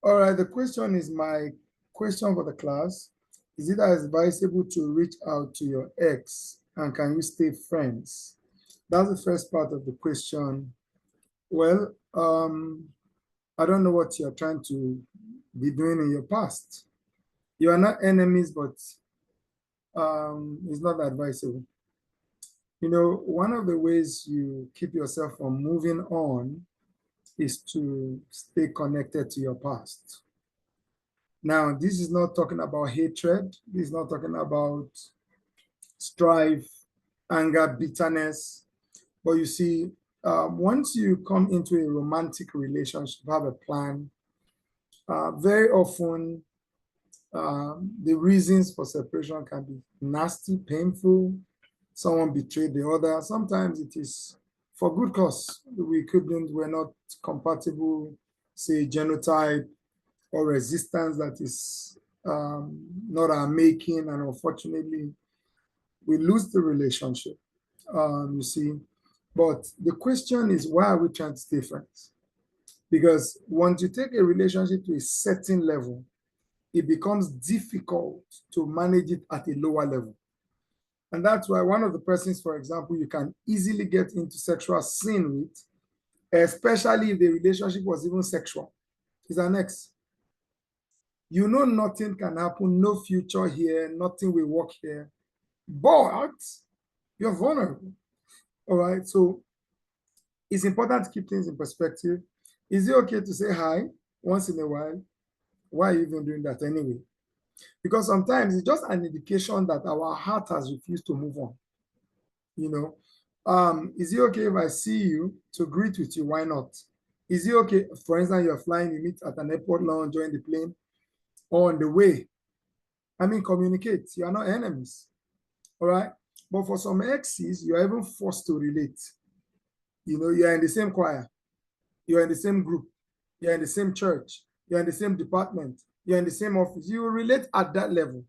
All right, the question is my question for the class. Is it advisable to reach out to your ex and can you stay friends? That's the first part of the question. Well, I don't know what you're trying to be doing in your past. You are not enemies, but it's not advisable. You know, one of the ways you keep yourself from moving on is to stay connected to your past. Now, this is not talking about hatred. This is not talking about strife, anger, bitterness. But you see, once you come into a romantic relationship, have a plan, very often the reasons for separation can be nasty, painful. Someone betrayed the other. Sometimes it is for good cause. We're not compatible, say, genotype or resistance that is not our making, and unfortunately, we lose the relationship, you see. But the question is, why are we trying to stay friends? Because once you take a relationship to a certain level, it becomes difficult to manage it at a lower level. And that's why one of the persons, for example, you can easily get into sexual sin with, especially if the relationship was even sexual, is an ex. You know nothing can happen, no future here, nothing will work here, but you're vulnerable. All right, so it's important to keep things in perspective. Is it okay to say hi once in a while? Why are you even doing that anyway? Because sometimes it's just an indication that our heart has refused to move on. You know, is it okay if I see you to greet with you? Why not? Is it okay, for instance, you're flying, you meet at an airport lounge, join the plane, or on the way? I mean, communicate. You are not enemies. All right. But for some exes, you are even forced to relate. You know, you are in the same choir, you are in the same group, you're in the same church, you're in the same department, you're in the same office. You relate at that level.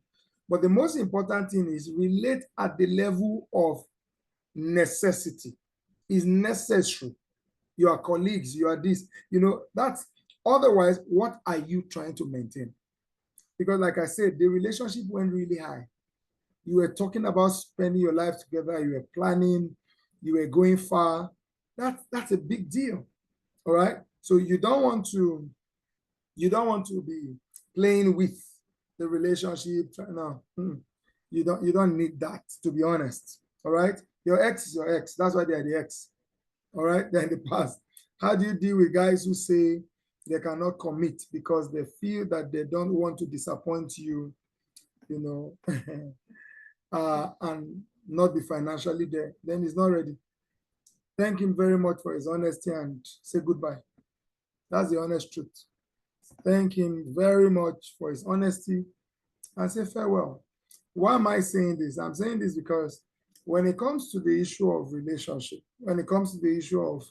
But the most important thing is relate at the level of necessity. Is necessary. You are colleagues, you are this, you know, that's otherwise, what are you trying to maintain? Because, like I said, the relationship went really high. You were talking about spending your life together, you were planning, you were going far. That's a big deal. All right. So you don't want to be playing with the relationship. No, you don't need that, to be honest. All right. Your ex is your ex. That's why they are the ex. All right. They're in the past. How do you deal with guys who say they cannot commit because they feel that they don't want to disappoint you, you know, and not be financially there? Then he's not ready. Thank him very much for his honesty and say goodbye. That's the honest truth. Thank him very much for his honesty and say farewell. Why am I saying this? I'm saying this because when it comes to the issue of relationship, when it comes to the issue of,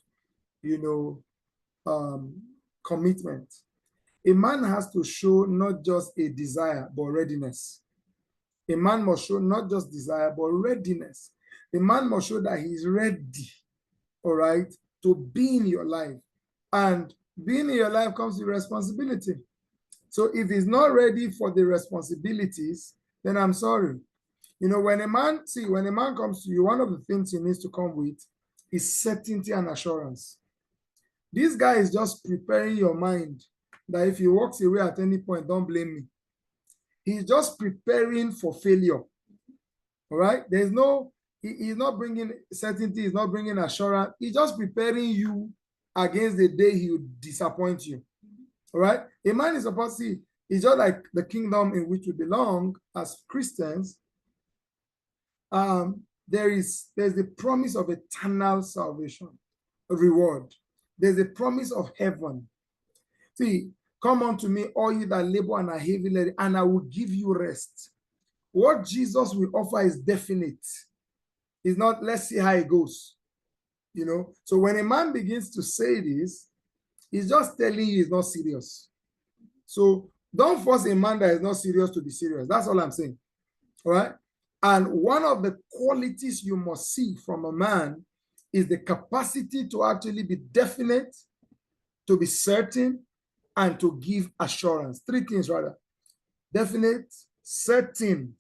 you know, commitment, a man has to show not just a desire, but readiness. A man must show not just desire, but readiness. A man must show that he's ready, all right, to be in your life. And being in your life comes with responsibility. So if he's not ready for the responsibilities, then I'm sorry. You know, when a man comes to you, one of the things he needs to come with is certainty and assurance. This guy is just preparing your mind that if he walks away at any point, don't blame me. He's just preparing for failure. All right. He's not bringing certainty, he's not bringing assurance. He's just preparing you against the day he will disappoint you. All right. A man is supposed to see, it's just like the kingdom in which we belong as Christians. There's the promise of eternal salvation, a reward. There's a promise of heaven. See, come unto me, all you that labor and are heavy laden, and I will give you rest. What Jesus will offer is definite. It's not, let's see how it goes. You know, so when a man begins to say this, he's just telling you he's not serious. So don't force a man that is not serious to be serious. That's all I'm saying. All right. And one of the qualities you must see from a man is the capacity to actually be definite, to be certain, and to give assurance. Three things rather. Definite, certain,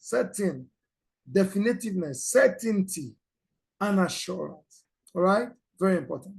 definitiveness, certainty, and assurance. All right? Very important.